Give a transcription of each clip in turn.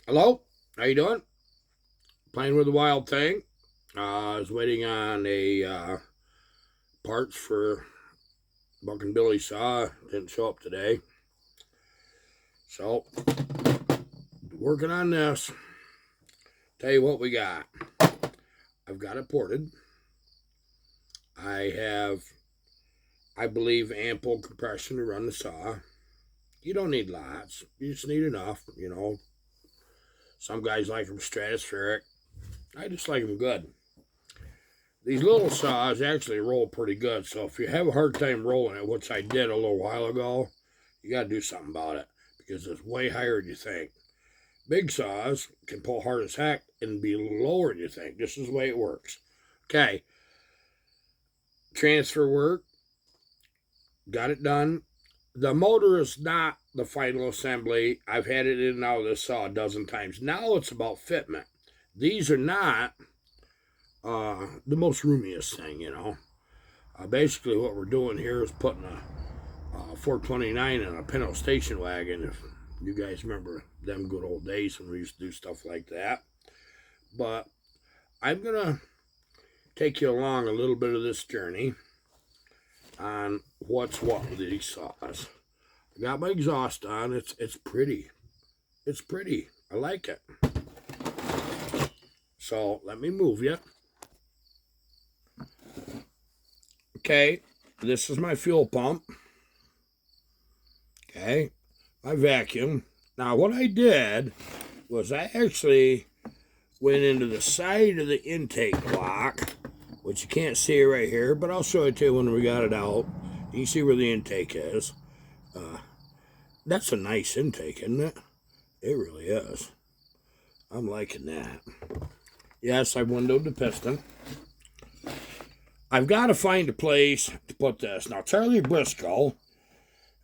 Hello, how you doing? Playing with the wild thing. I was waiting on a parts for Buck and Billy saw. Didn't show up today, so working on this. Tell you what we got. I've got it ported. I have, I believe, ample compression to run the saw. You don't need lots. You just need enough. Some guys like them stratospheric. I just like them good. These little saws actually roll pretty good, so if you have a hard time rolling it, which I did a little while ago, you got to do something about it because it's way higher than you think. Big saws can pull hard as heck and be lower than you think. This is the way it works. Okay, transfer work, got it done. The motor is not the final assembly. I've had it in and out of this saw a dozen times. Now it's about fitment. These are not the most roomiest thing. Basically, what we're doing here is putting a 429 in a Pinto station wagon. If you guys remember them good old days when we used to do stuff like that. But I'm going to take you along a little bit of this journey on what's what with these saws. I got my exhaust on. It's pretty. It's pretty. I like it. So let me move you. Okay, this is my fuel pump. Okay, my vacuum. Now, what I did was I actually went into the side of the intake block, which you can't see right here, but I'll show it to you when we got it out. You can see where the intake is. That's a nice intake, isn't it? It really is. I'm liking that. Yes, I windowed the piston. I've got to find a place to put this. Now, Charlie Briscoe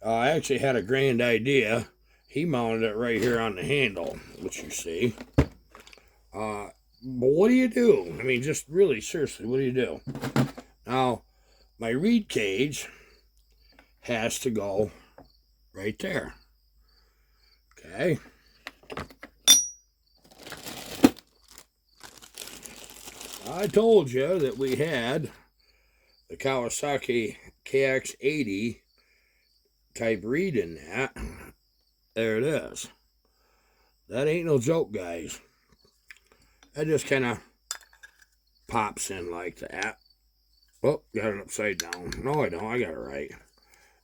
actually had a grand idea. He mounted it right here on the handle, which you see. But what do you do? I mean, just really, seriously, what do you do? Now, my reed cage has to go right there. Okay. I told you that we had the Kawasaki KX80 type reed in that. There it is. That ain't no joke, guys. That just kind of pops in like that. Oh, got it upside down. No, I don't. I got it right.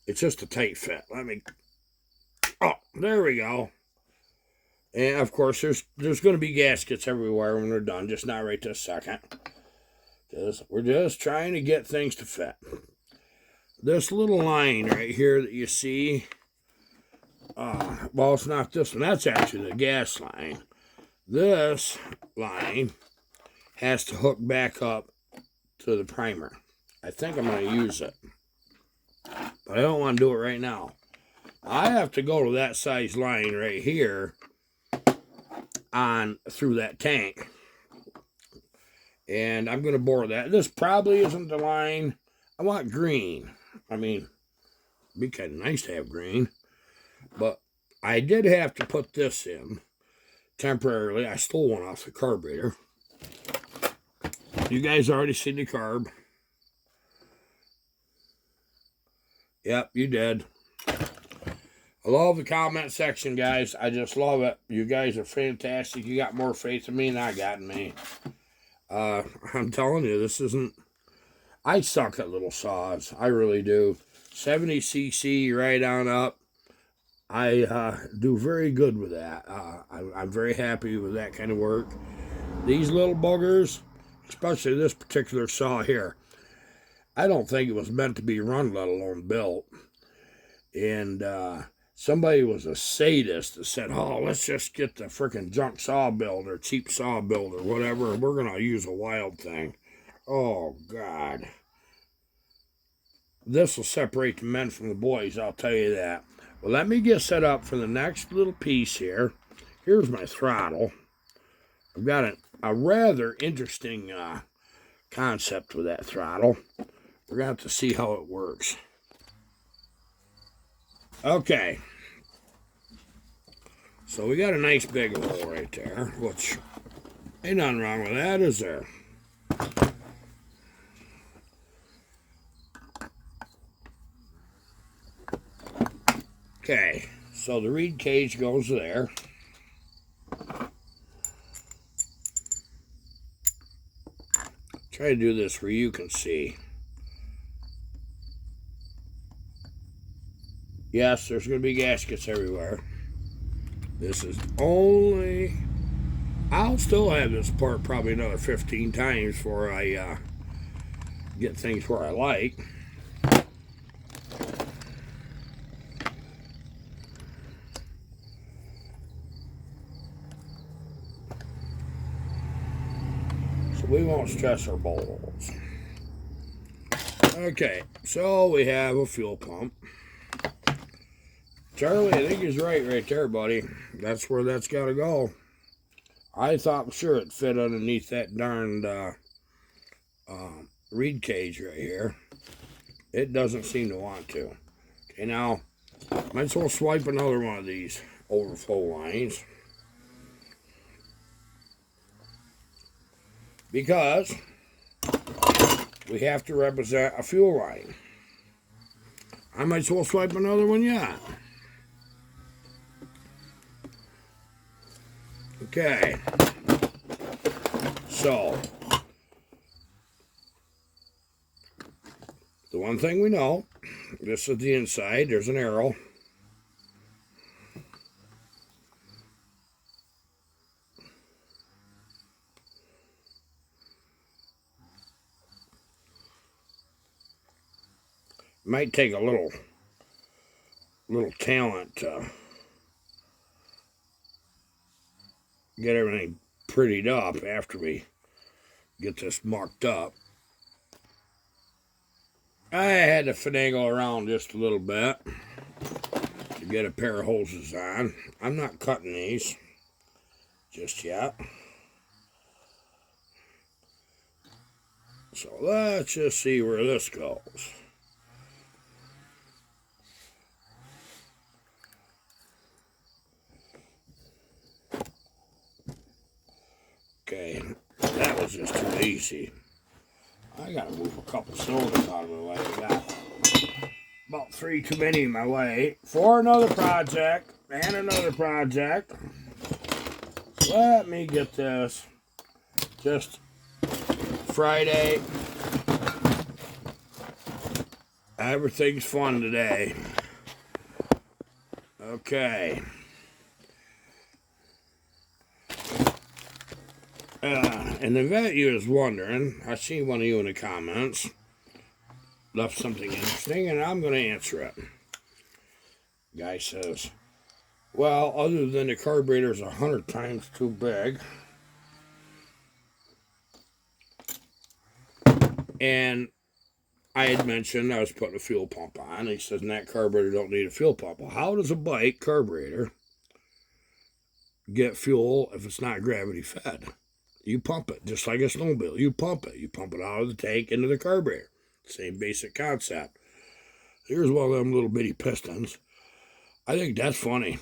It's just a tight fit. Oh, there we go. And of course, there's going to be gaskets everywhere when we're done. Just not right this second. We're just trying to get things to fit. This little line right here that you see, well, it's not this one. That's actually the gas line. This line has to hook back up to the primer. I think I'm going to use it, but I don't want to do it right now. I have to go to that size line right here on through that tank, and I'm going to bore that. This probably isn't the line. I want green. I mean, it'd be kind of nice to have green, but I did have to put this in temporarily. I stole one off the carburetor. You guys already seen the carb. Yep, you did. I love the comment section, guys. I just love it. You guys are fantastic. You got more faith in me than I got in me. I'm telling you, this isn't... I suck at little saws. I really do. 70cc right on up. I do very good with that. I'm very happy with that kind of work. These little buggers, especially this particular saw here, I don't think it was meant to be run, let alone built. And somebody was a sadist that said, oh, let's just get the freaking junk saw build or cheap saw build or whatever, and we're going to use a wild thing. Oh, God. This will separate the men from the boys, I'll tell you that. Well, let me get set up for the next little piece here. Here's my throttle. I've got a rather interesting concept with that throttle. We're going to have to see how it works. Okay. So we got a nice big hole right there, which ain't nothing wrong with that, is there? Okay, so the reed cage goes there. Try to do this where you can see. Yes, there's going to be gaskets everywhere. This is only... I'll still have this part probably another 15 times before I get things where I like. So we won't stress our bolt holes. Okay, so we have a fuel pump. Charlie, I think he's right there, buddy. That's where that's got to go. I thought for sure it fit underneath that darned reed cage right here. It doesn't seem to want to. Okay, now, might as well swipe another one of these overflow lines. Because we have to represent a fuel line. I might as well swipe another one, yeah. Okay, so the one thing we know, this is the inside, there's an arrow. Might take a little talent to get everything prettied up after we get this marked up. I had to finagle around just a little bit to get a pair of hoses on. I'm not cutting these just yet. So let's just see where this goes. Okay, that was just too easy. I gotta move a couple cylinders out of my way. I got about 3 too many in my way for another project and another project. Let me get this. Just Friday. Everything's fun today. Okay. In the event you was wondering, I see one of you in the comments left something interesting, and I'm going to answer it. Guy says, well, other than the carburetor's 100 times too big, and I had mentioned I was putting a fuel pump on. He says, and that carburetor don't need a fuel pump. Well, how does a bike carburetor get fuel if it's not gravity fed? You pump it, just like a snowmobile. You pump it. You pump it out of the tank into the carburetor. Same basic concept. Here's one of them little bitty pistons. I think that's funny.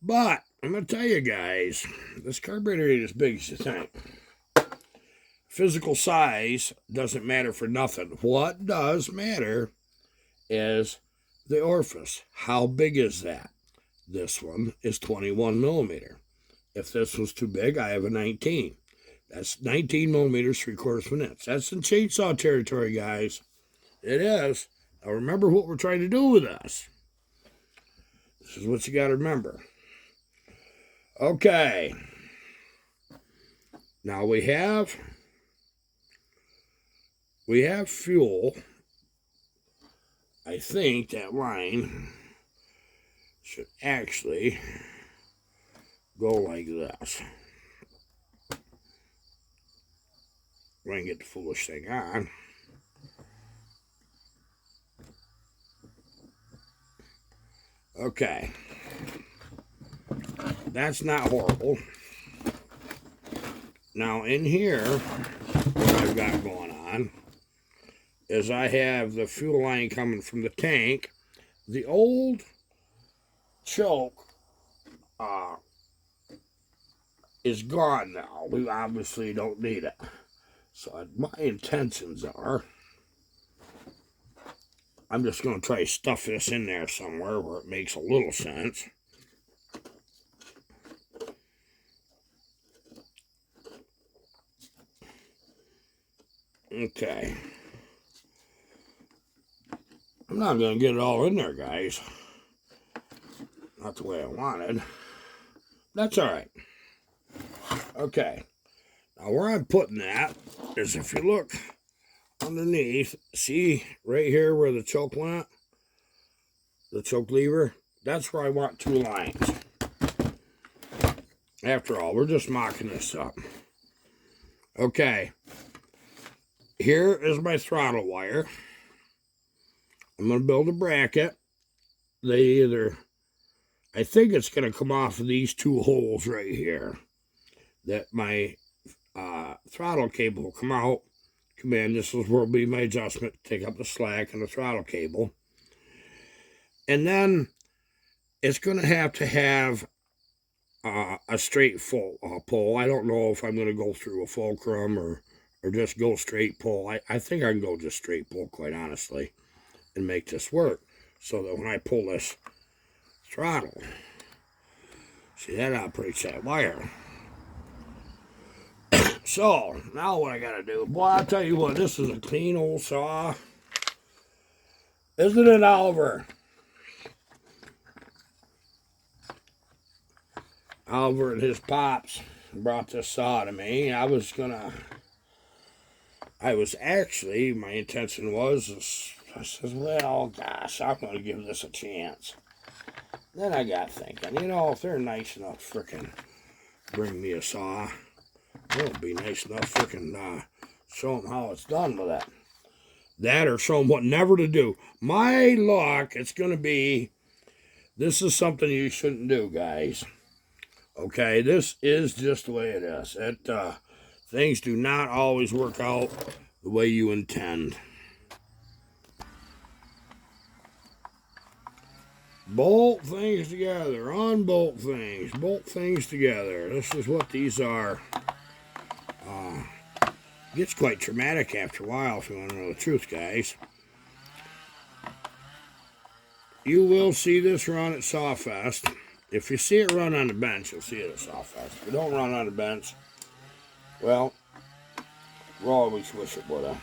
But I'm going to tell you guys, this carburetor ain't as big as you think. Physical size doesn't matter for nothing. What does matter is the orifice. How big is that? This one is 21 millimeter. If this was too big, I have a 19. That's 19 millimeters, 3/4 of an inch. That's in chainsaw territory, guys. It is. Now remember what we're trying to do with this. This is what you got to remember. Okay. Now we have fuel. I think that line should actually go like this. When I get the foolish thing on. Okay. That's not horrible. Now in here, what I've got going on is I have the fuel line coming from the tank. The old choke is gone now. We obviously don't need it. So my intentions are, I'm just going to try to stuff this in there somewhere where it makes a little sense. Okay. I'm not going to get it all in there, guys. Not the way I wanted. That's all right. Okay. Now, where I'm putting that is, if you look underneath, see right here where the choke went? The choke lever? That's where I want 2 lines. After all, we're just mocking this up. Okay. Here is my throttle wire. I'm going to build a bracket. I think it's going to come off of these 2 holes right here. That my throttle cable will come out. Come in. This is where will be my adjustment. Take up the slack and the throttle cable. And then it's going to have a straight full pull. I don't know if I'm going to go through a fulcrum or just go straight pull. I think I can go just straight pull, quite honestly, and make this work. So that when I pull this throttle, see, that operates that wire. So, now what I gotta do, boy, I'll tell you what, this is a clean old saw. Isn't it, Oliver? Oliver and his pops brought this saw to me. My intention was, I says, well, gosh, I'm gonna give this a chance. Then I got thinking, if they're nice enough to frickin' bring me a saw, it would be nice enough frickin' show them how it's done with that. That or show them what never to do. My luck, it's going to be, this is something you shouldn't do, guys. Okay, this is just the way it is. Things do not always work out the way you intend. Bolt things together, unbolt things, bolt things together. This is what these are. Gets quite traumatic after a while, if you want to know the truth, guys. You will see this run at Sawfest. If you see it run on the bench, you'll see it at Sawfest. If you don't run on the bench, well, we'll always wish it would have.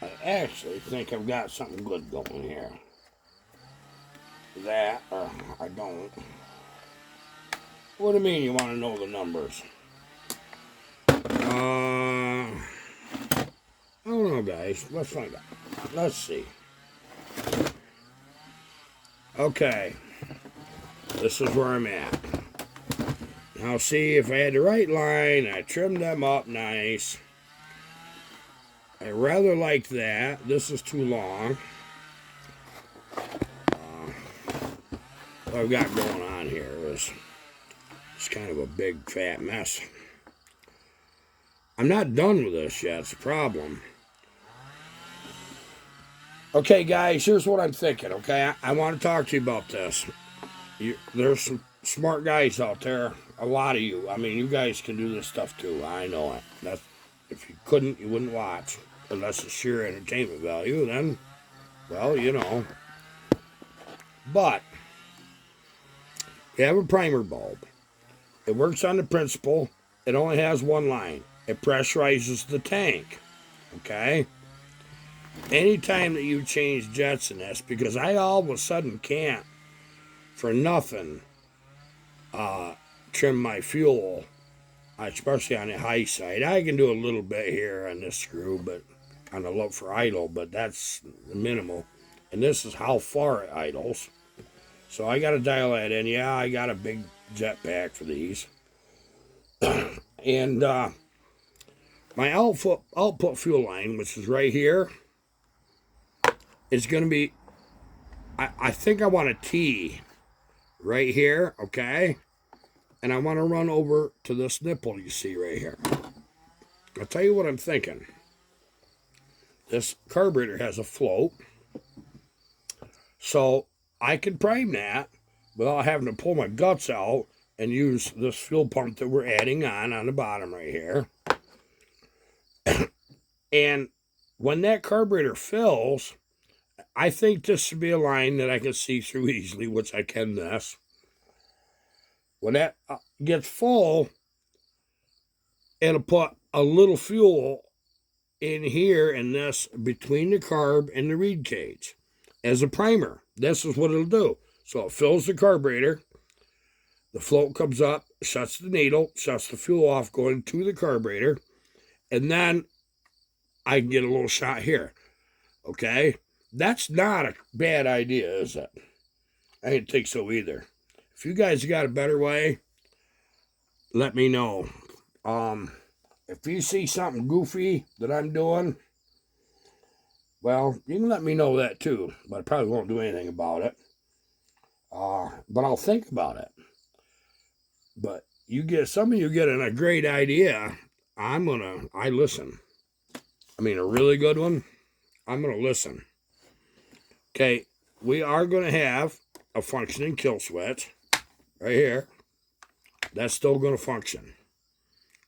I actually think I've got something good going here. That, I don't. What do you mean you want to know the numbers? I don't know, guys. Let's find out. Let's see. Okay. This is where I'm at. Now, see, if I had the right line, I trimmed them up nice. I rather like that. This is too long. What I've got going on here is it's kind of a big fat mess. I'm not done with this yet. It's a problem. Okay, guys, here's what I'm thinking, okay? I want to talk to you about this. There's some smart guys out there. A lot of you. I mean, you guys can do this stuff too. I know it. If you couldn't, you wouldn't watch. Unless it's sheer entertainment value, then, well, But you have a primer bulb. It works on the principle. It only has 1 line. It pressurizes the tank. Okay? Anytime that you change jets in this, because I all of a sudden can't, for nothing, trim my fuel, especially on the high side. I can do a little bit here on this screw, but on the look for idle, but that's minimal. And this is how far it idles. So I got to dial that in. Yeah, I got a big jet pack for these. And my output fuel line, which is right here, is going to be, I think I want a T right here, okay? And I want to run over to this nipple you see right here. I'll tell you what I'm thinking. this carburetor has a float. So I can prime that without having to pull my guts out and use this fuel pump that we're adding on the bottom right here. And when that carburetor fills, I think this should be a line that I can see through easily, which I can this. When that gets full, it'll put a little fuel in here and this between the carb and the reed cage as a primer. This is what it'll do. So it fills the carburetor, the float comes up, shuts the needle, shuts the fuel off going to the carburetor, and then I can get a little shot here. Okay? That's not a bad idea, is it? I didn't think so either. If you guys got a better way, let me know. If you see something goofy that I'm doing, well, you can let me know that too, but I probably won't do anything about it. But I'll think about it. But some of you get a great idea. I listen. I mean, a really good one, I'm going to listen. Okay, we are going to have a functioning kill switch right here. That's still going to function,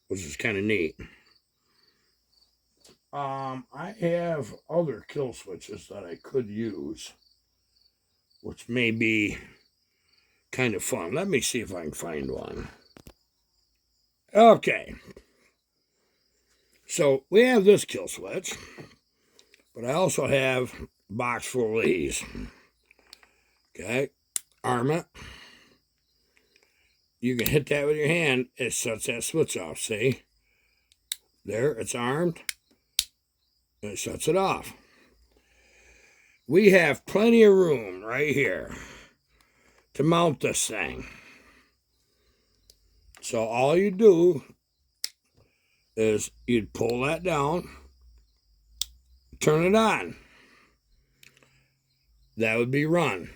which is kind of neat. I have other kill switches that I could use, which may be kind of fun. Let me see if I can find one. Okay. So we have this kill switch, but I also have a box full of these. Okay. Arm it. You can hit that with your hand. It shuts that switch off. See? There, it's armed. And it shuts it off. We have plenty of room right here to mount this thing. So all you do is you'd pull that down, turn it on. That would be run.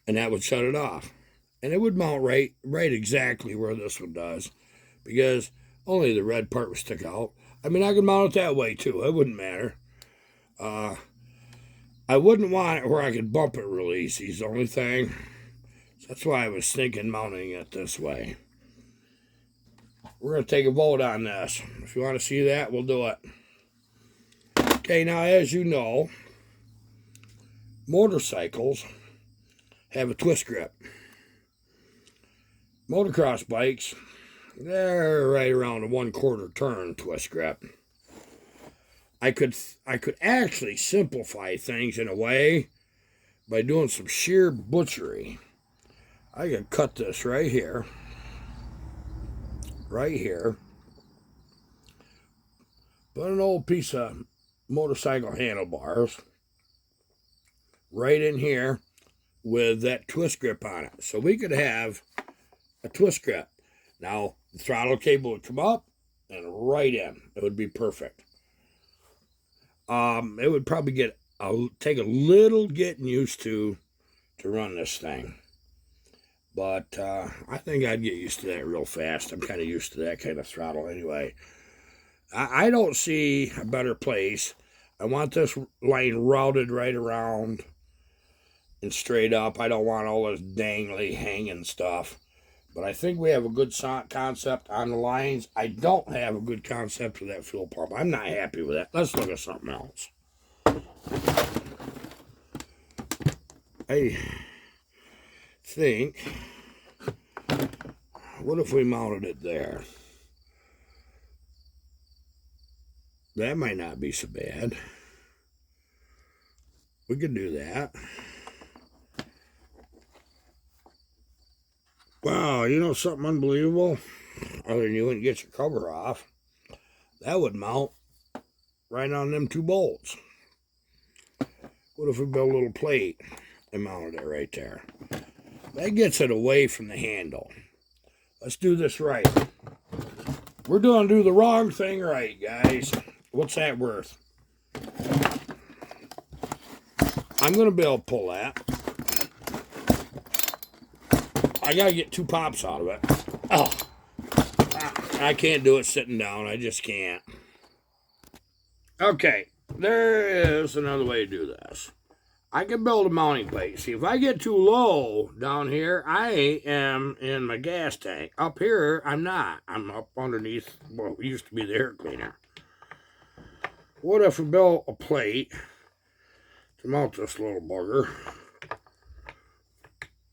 And that would shut it off. And it would mount right exactly where this one does, because only the red part would stick out. I mean, I could mount it that way too. It wouldn't matter. I wouldn't want it where I could bump it real easy, is the only thing. So that's why I was thinking mounting it this way. We're going to take a vote on this. If you want to see that, we'll do it. Okay, now as you know, motorcycles have a twist grip. Motocross bikes, they're right around a 1/4 turn twist grip. I could actually simplify things in a way by doing some sheer butchery. I could cut this right here, put an old piece of motorcycle handlebars right in here with that twist grip on it. So we could have a twist grip. Now, the throttle cable would come up and right in. It would be perfect. It would probably take a little getting used to run this thing. But I think I'd get used to that real fast. I'm kind of used to that kind of throttle anyway. I don't see a better place. I want this line routed right around and straight up. I don't want all this dangly hanging stuff. But I think we have a good concept on the lines. I don't have a good concept for that fuel pump. I'm not happy with that. Let's look at something else. I think, what if we mounted it there? That might not be so bad. We could do that. Wow, you know something unbelievable? Other than you wouldn't get your cover off, that would mount right on them 2 bolts. What if we built a little plate and mounted it right there? That gets it away from the handle. Let's do this right. We're going to do the wrong thing right, guys. What's that worth? I'm going to be able to pull that. I got to get 2 pops out of it. Oh, I can't do it sitting down. I just can't. Okay, there is another way to do this. I can build a mounting plate. See, if I get too low down here, I am in my gas tank. Up here, I'm not. I'm up underneath what used to be the air cleaner. What if we built a plate to mount this little bugger?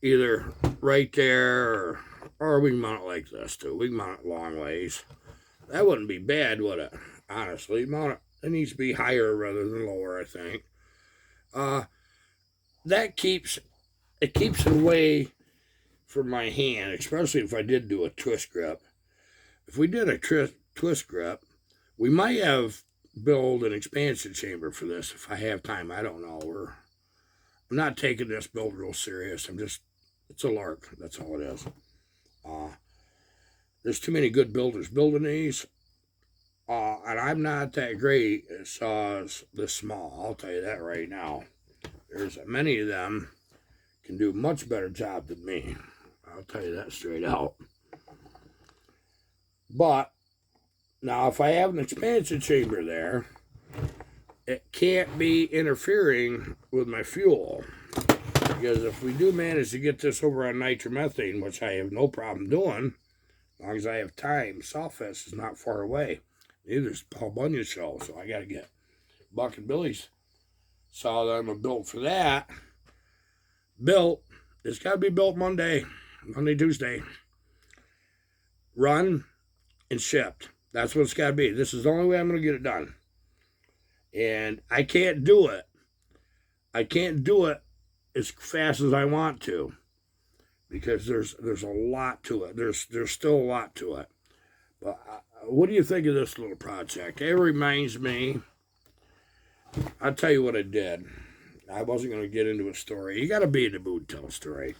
Either right there, or we can mount it like this too. We can mount it long ways. That wouldn't be bad, would it? Honestly, mount it needs to be higher rather than lower, I think. That keeps it away from my hand, especially if I did do a twist grip. If we did a twist grip, we might have build an expansion chamber for this if I have time. I don't know. I'm not taking this build real serious. It's a lark. That's all it is. There's too many good builders building these. And I'm not that great at saws this small. I'll tell you that right now. There's many of them can do a much better job than me. I'll tell you that straight out. But now if I have an expansion chamber there, it can't be interfering with my fuel. Because if we do manage to get this over on nitromethane, which I have no problem doing, as long as I have time, Southwest is not far away. Neither is Paul Bunyan's show, so I got to get Buck and Billy's saw that I'm going to build for that. Built. It's got to be built Monday, Tuesday. Run and shipped. That's what it's got to be. This is the only way I'm going to get it done. And I can't do it. I can't do it as fast as I want to. Because there's a lot to it. There's still a lot to it. But what do you think of this little project? It reminds me, I'll tell you what I did. I wasn't going to get into a story. You got to be in the mood to tell a story.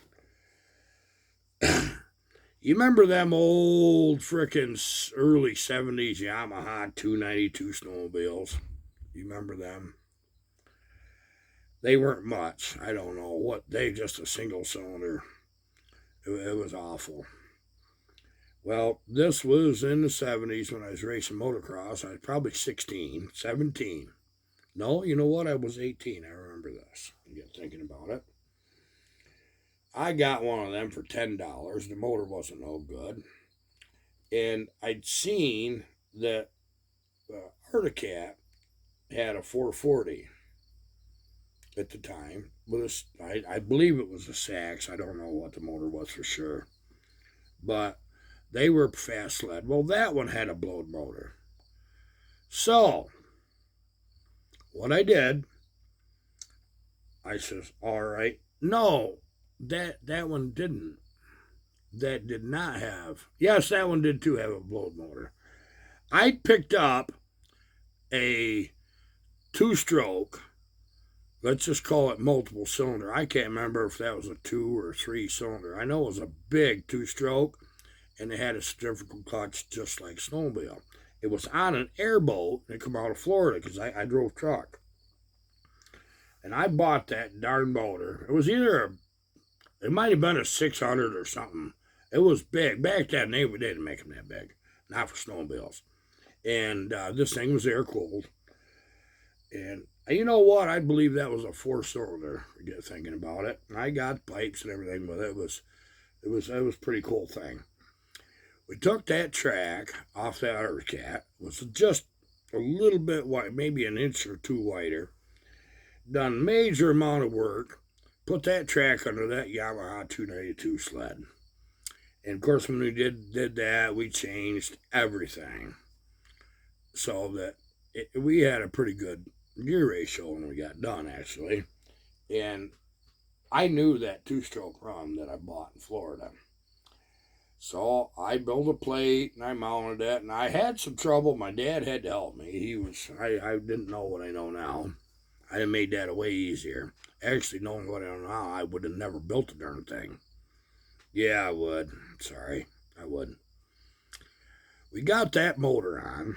You remember them old frickin' early 70s Yamaha 292 snowmobiles? You remember them? They weren't much. I don't know what. They just a single cylinder. It was awful. Well, this was in the 70s when I was racing motocross. I was probably 16, 17. No, you know what? I was 18. I remember this. I get thinking about it. I got one of them for $10. The motor wasn't no good. And I'd seen that Articat had a 440 at the time. I believe it was a Sachs. I don't know what the motor was for sure. But they were fast sled. Well, that one had a blowed motor. So, what I did, I says, all right. No, that one didn't. That did not have. Yes, that one did too have a blowed motor. I picked up a two-stroke, let's just call it multiple cylinder. I can't remember if that was a 2 or 3 cylinder. I know it was a big two-stroke, and it had a centrifugal clutch just like snowmobile. It was on an airboat, and it come out of Florida because I drove truck. And I bought that darn motor. It was it might have been a 600 or something. It was big. Back then, they didn't make them that big. Not for snowmobiles. And this thing was air-cooled. And you know what? I believe that was a 4-cylinder, get thinking about it. And I got pipes and everything with it. It was a pretty cool thing. We took that track off that Articat. It was just a little bit wide, maybe an inch or 2 wider. Done major amount of work. Put that track under that Yamaha 292 sled. And of course, when we did that, we changed everything. So that we had a pretty good gear ratio when we got done, actually. And I knew that 2-stroke run that I bought in Florida. So I built a plate and I mounted it, and I had some trouble. My dad had to help me. I didn't know what I know now. I made that way easier. Actually, knowing what I know now, I would have never built the darn thing. Yeah, I would. Sorry, I wouldn't. We got that motor on.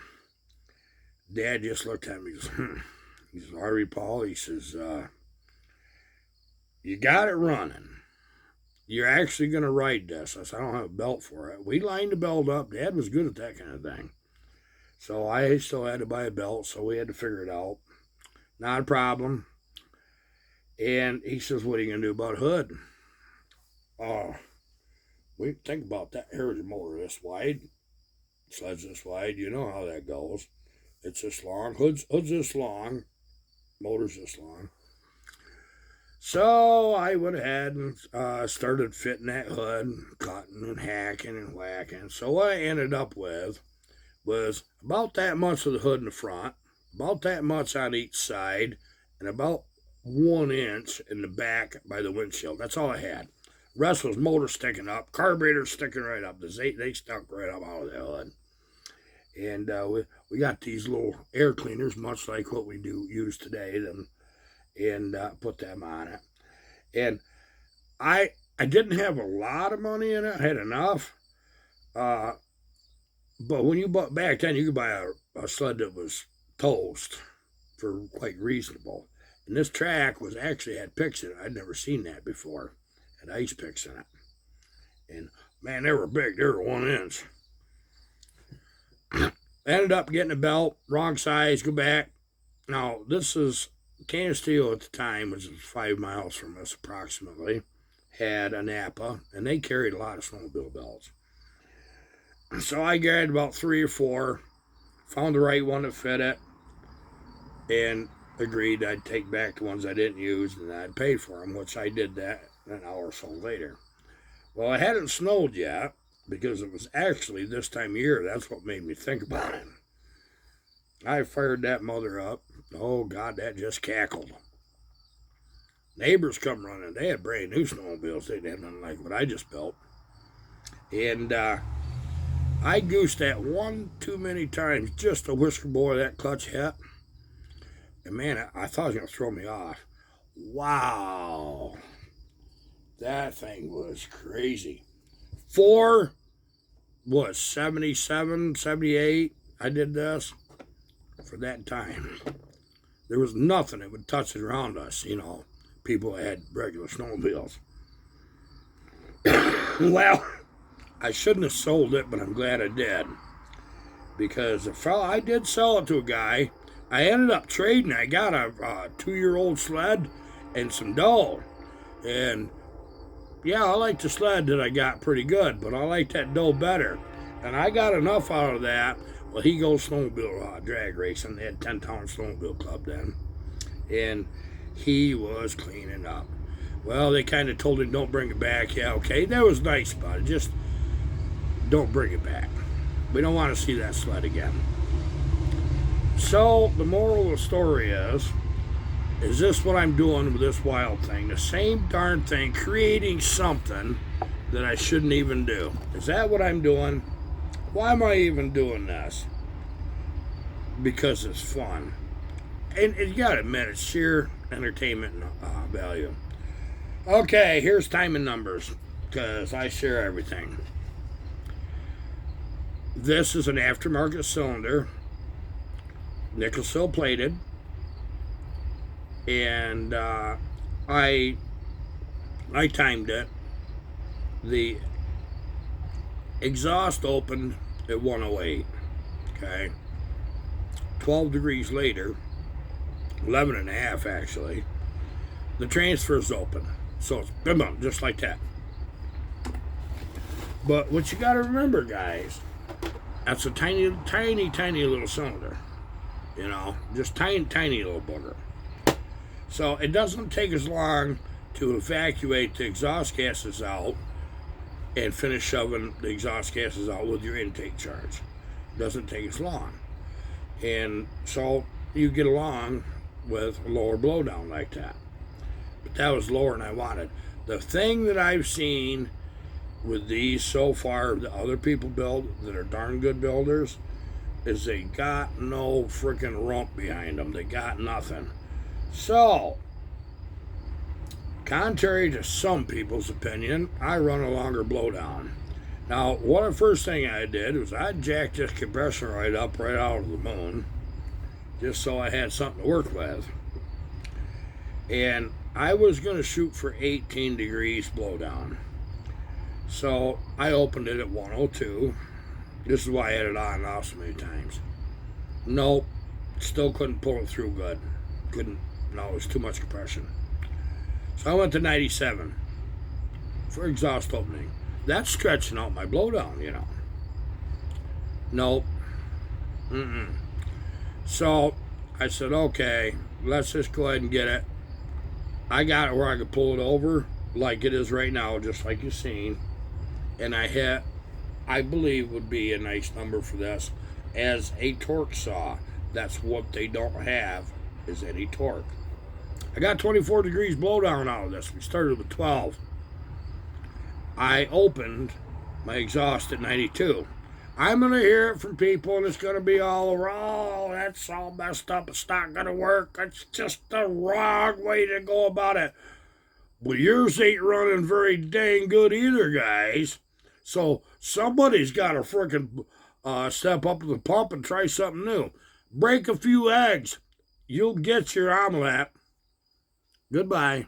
Dad just looked at me and goes, He says, Harvey, Paul, he says, you got it running. You're actually going to ride this. I said, I don't have a belt for it. We lined the belt up. Dad was good at that kind of thing. So I still had to buy a belt, so we had to figure it out. Not a problem. And he says, what are you going to do about hood? Oh, we think about that. Here's a motor this wide. Sled's this wide. You know how that goes. It's this long. Hood's this long. Motor's this long. So I went ahead and started fitting that hood, cutting and hacking and whacking. So what I ended up with was about that much of the hood in the front, about that much on each side, and about 1 inch in the back by the windshield. That's all I had. The rest was motor sticking up, carburetor sticking right up. They stuck right up out of the hood. And we got these little air cleaners, much like what we do use today, and put them on it. And I didn't have a lot of money in it. I had enough. But when you bought back then, you could buy a sled that was toast for quite reasonable. And this track was actually had picks in it. I'd never seen that before. It had ice picks in it. And man, they were big. They were 1 inch. Ended up getting a belt, wrong size, go back. Now, this is Canasteo at the time, which was 5 miles from us approximately, had a Napa, and they carried a lot of snowmobile belts. So I grabbed about 3 or 4, found the right one that fit it, and agreed I'd take back the ones I didn't use and I'd pay for them, which I did that an hour or so later. Well, it hadn't snowed yet, because it was actually this time of year. That's what made me think about it. I fired that mother up. Oh, God, that just cackled. Neighbors come running. They had brand new snowmobiles. They didn't have nothing like what I just built. And I goosed that one too many times, just a whisker boy that clutch hit. And man, I thought it was going to throw me off. Wow. That thing was crazy. 77, 78, I did this for that time. There was nothing that would touch it around us, people that had regular snowmobiles. Well, I shouldn't have sold it, but I'm glad I did. Because I did sell it to a guy. I ended up trading. I got a 2-year-old sled and some dough. And yeah, I like the sled that I got pretty good, but I like that dough better. And I got enough out of that. Well, he goes snowmobile drag racing. They had 10-town snowmobile club then. And he was cleaning up. Well, they kind of told him, don't bring it back. Yeah, okay. That was nice about it. Just don't bring it back. We don't want to see that sled again. So, the moral of the story is this what I'm doing with this wild thing? The same darn thing, creating something that I shouldn't even do. Is that what I'm doing? Why am I even doing this? Because it's fun. And you gotta admit, it's sheer entertainment value. Okay, here's time and numbers, because I share everything. This is an aftermarket cylinder, nickel steel plated. And I timed it. The exhaust opened at 108. Okay. 12 degrees later, 11 and a half actually, the transfer's open. So it's bim bum, just like that. But what you got to remember, guys, that's a tiny little cylinder. Just tiny little booger. So it doesn't take as long to evacuate the exhaust gases out and finish shoving the exhaust gases out with your intake charge. It doesn't take as long. And so you get along with a lower blowdown like that. But that was lower than I wanted. The thing that I've seen with these so far, the other people build that are darn good builders, is they got no freaking rump behind them. They got nothing. So, contrary to some people's opinion, I run a longer blowdown. Now, the first thing I did was I jacked this compressor right up right out of the moon, just so I had something to work with. And I was going to shoot for 18 degrees blowdown. So I opened it at 102. This is why I had it on and off so many times. Nope. Still couldn't pull it through good. Couldn't. No, it was too much compression. So I went to 97 for exhaust opening. That's stretching out my blowdown, you know. Nope. So I said, okay, let's just go ahead and get it. I got it where I could pull it over like it is right now, just like you've seen. And I hit, I believe would be a nice number for this, as a torque saw. That's what they don't have, is any torque. I got 24 degrees blowdown out of this. We started with 12. I opened my exhaust at 92. I'm going to hear it from people, and it's going to be all wrong. Oh, that's all messed up. It's not going to work. It's just the wrong way to go about it. Well, yours ain't running very dang good either, guys. So somebody's got to frickin' step up to the pump and try something new. Break a few eggs. You'll get your omelet. Goodbye.